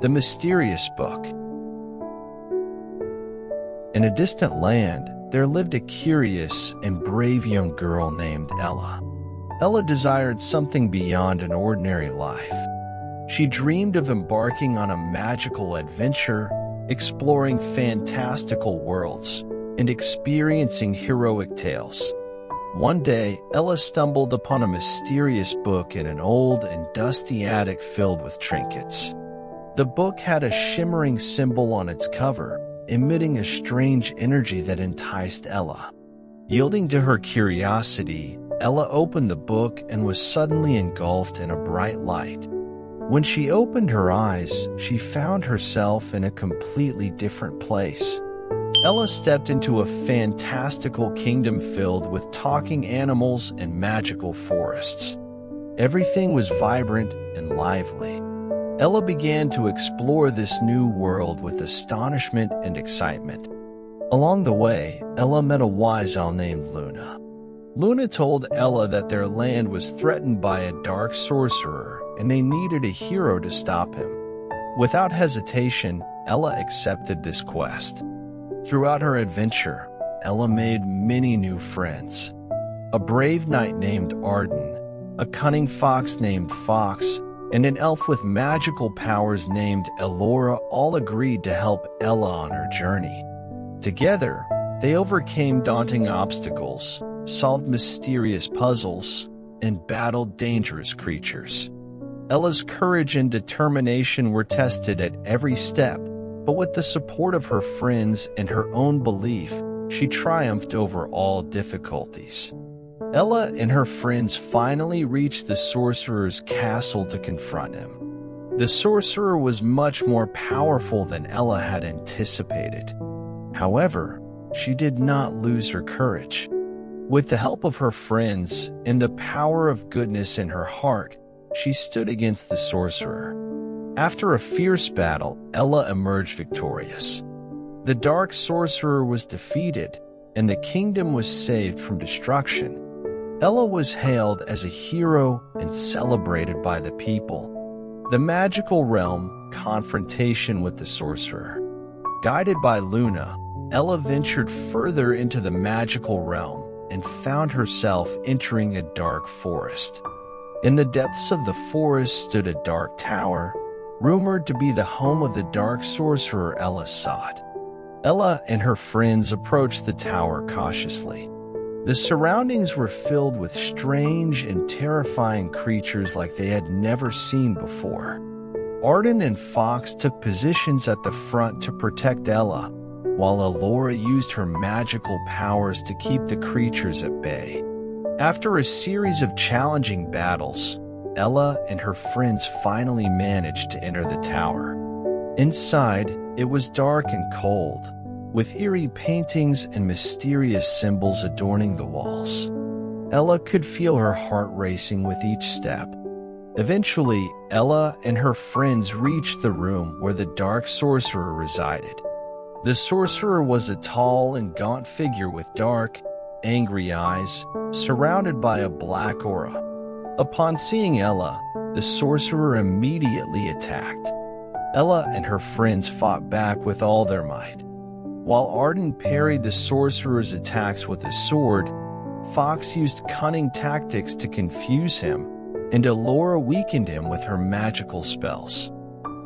The Mysterious Book. In a distant land, there lived a curious and brave young girl named Ella. Ella desired something beyond an ordinary life. She dreamed of embarking on a magical adventure, exploring fantastical worlds, and experiencing heroic tales. One day, Ella stumbled upon a mysterious book in an old and dusty attic filled with trinkets. The book had a shimmering symbol on its cover, emitting a strange energy that enticed Ella. Yielding to her curiosity, Ella opened the book and was suddenly engulfed in a bright light. When she opened her eyes, she found herself in a completely different place. Ella stepped into a fantastical kingdom filled with talking animals and magical forests. Everything was vibrant and lively. Ella began to explore this new world with astonishment and excitement. Along the way, Ella met a wise owl named Luna. Luna told Ella that their land was threatened by a dark sorcerer and they needed a hero to stop him. Without hesitation, Ella accepted this quest. Throughout her adventure, Ella made many new friends. A brave knight named Arden, a cunning fox named Fox, and an elf with magical powers named Elora all agreed to help Ella on her journey. Together, they overcame daunting obstacles, solved mysterious puzzles, and battled dangerous creatures. Ella's courage and determination were tested at every step, but with the support of her friends and her own belief, she triumphed over all difficulties. Ella and her friends finally reached the sorcerer's castle to confront him. The sorcerer was much more powerful than Ella had anticipated. However, she did not lose her courage. With the help of her friends and the power of goodness in her heart, she stood against the sorcerer. After a fierce battle, Ella emerged victorious. The dark sorcerer was defeated, and the kingdom was saved from destruction. Ella was hailed as a hero and celebrated by the people. The magical realm, confrontation with the sorcerer. Guided by Luna, Ella ventured further into the magical realm and found herself entering a dark forest. In the depths of the forest stood a dark tower, rumored to be the home of the dark sorcerer Ella sought. Ella and her friends approached the tower cautiously. The surroundings were filled with strange and terrifying creatures like they had never seen before. Arden and Fox took positions at the front to protect Ella, while Elora used her magical powers to keep the creatures at bay. After a series of challenging battles, Ella and her friends finally managed to enter the tower. Inside, it was dark and cold, with eerie paintings and mysterious symbols adorning the walls. Ella could feel her heart racing with each step. Eventually, Ella and her friends reached the room where the dark sorcerer resided. The sorcerer was a tall and gaunt figure with dark, angry eyes, surrounded by a black aura. Upon seeing Ella, the sorcerer immediately attacked. Ella and her friends fought back with all their might. While Arden parried the sorcerer's attacks with his sword, Fox used cunning tactics to confuse him, and Elora weakened him with her magical spells.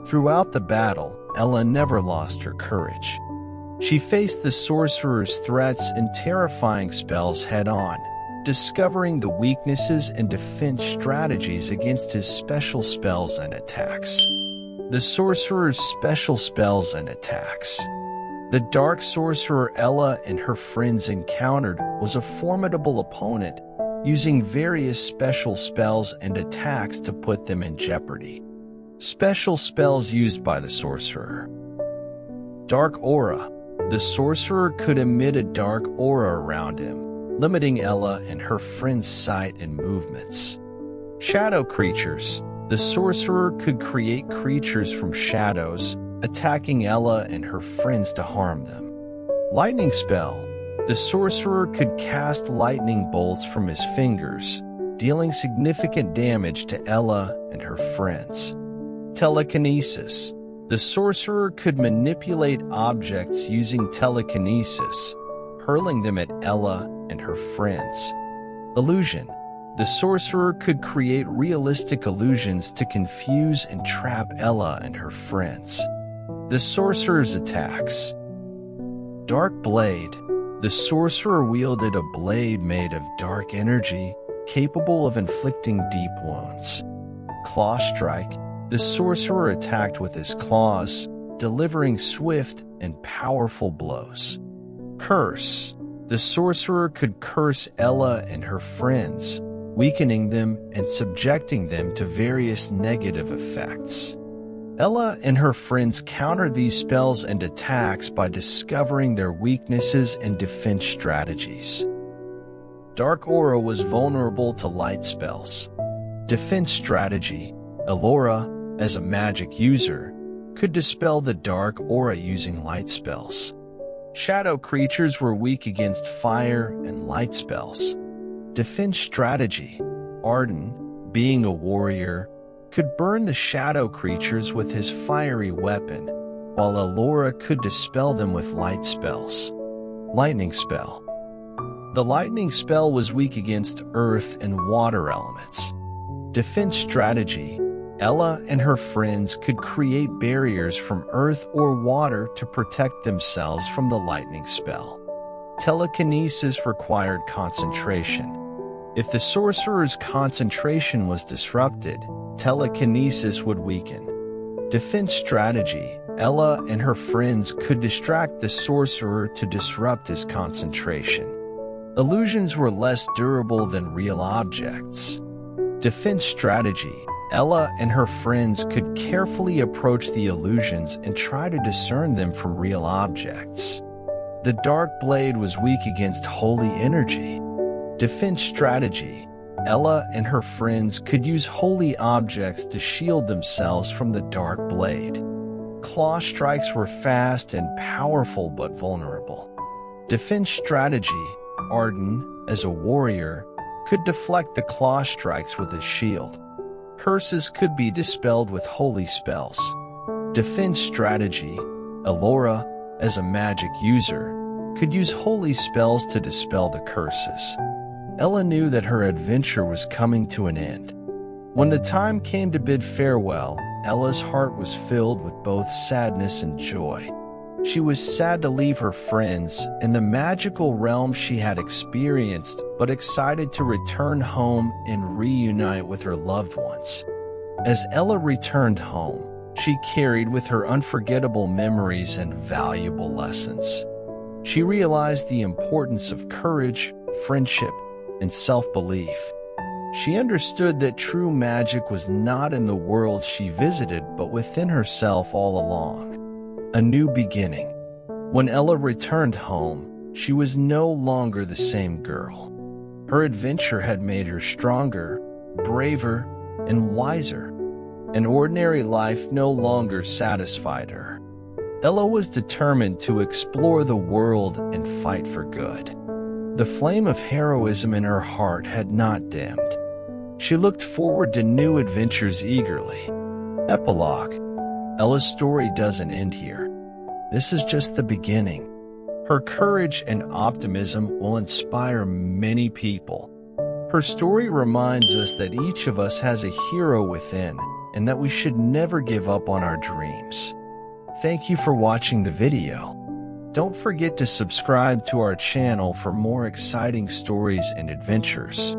Throughout the battle, Ella never lost her courage. She faced the sorcerer's threats and terrifying spells head-on, discovering the weaknesses and defense strategies against his special spells and attacks. The sorcerer's special spells and attacks. The dark sorcerer Ella and her friends encountered was a formidable opponent, using various special spells and attacks to put them in jeopardy. Special spells used by the sorcerer. Dark aura. The sorcerer could emit a dark aura around him, limiting Ella and her friends' sight and movements. Shadow creatures. The sorcerer could create creatures from shadows, attacking Ella and her friends to harm them. Lightning spell. The sorcerer could cast lightning bolts from his fingers, dealing significant damage to Ella and her friends. Telekinesis. The sorcerer could manipulate objects using telekinesis, hurling them at Ela and her friends. Illusion. The sorcerer could create realistic illusions to confuse and trap Ela and her friends. The sorcerer's attacks. Dark Blade. The sorcerer wielded a blade made of dark energy, capable of inflicting deep wounds. Claw Strike. The sorcerer attacked with his claws, delivering swift and powerful blows. Curse. The sorcerer could curse Ela and her friends, weakening them and subjecting them to various negative effects. Ela and her friends countered these spells and attacks by discovering their weaknesses and defense strategies. Dark Aura was vulnerable to light spells. Defense strategy. Elora, as a magic user, could dispel the dark aura using light spells. Shadow creatures were weak against fire and light spells. Defense strategy. Arden, being a warrior, could burn the shadow creatures with his fiery weapon, while Elora could dispel them with light spells. Lightning spell. The lightning spell was weak against earth and water elements. Defense strategy. Ela and her friends could create barriers from earth or water to protect themselves from the lightning spell. Telekinesis required concentration. If the sorcerer's concentration was disrupted, telekinesis would weaken. Defense strategy. Ela and her friends could distract the sorcerer to disrupt his concentration. Illusions were less durable than real objects. Defense strategy. Ela and her friends could carefully approach the illusions and try to discern them from real objects. The Dark Blade was weak against holy energy. Defense strategy. Ela and her friends could use holy objects to shield themselves from the Dark Blade. Claw strikes were fast and powerful but vulnerable. Defense strategy. Arden, as a warrior, could deflect the claw strikes with his shield. Curses could be dispelled with holy spells. Defense strategy. Elora, as a magic user, could use holy spells to dispel the curses. Ela knew that her adventure was coming to an end. When the time came to bid farewell, Ela's heart was filled with both sadness and joy. She was sad to leave her friends and the magical realm she had experienced, but excited to return home and reunite with her loved ones. As Ela returned home, she carried with her unforgettable memories and valuable lessons. She realized the importance of courage, friendship, and self-belief. She understood that true magic was not in the world she visited, but within herself all along. A new beginning. When Ela returned home, she was no longer the same girl. Her adventure had made her stronger, braver, and wiser. An ordinary life no longer satisfied her. Ela was determined to explore the world and fight for good. The flame of heroism in her heart had not dimmed. She looked forward to new adventures eagerly. Epilogue. Ela''s story doesn't end here. This is just the beginning. Her courage and optimism will inspire many people. Her story reminds us that each of us has a hero within and that we should never give up on our dreams. Thank you for watching the video. Don't forget to subscribe to our channel for more exciting stories and adventures.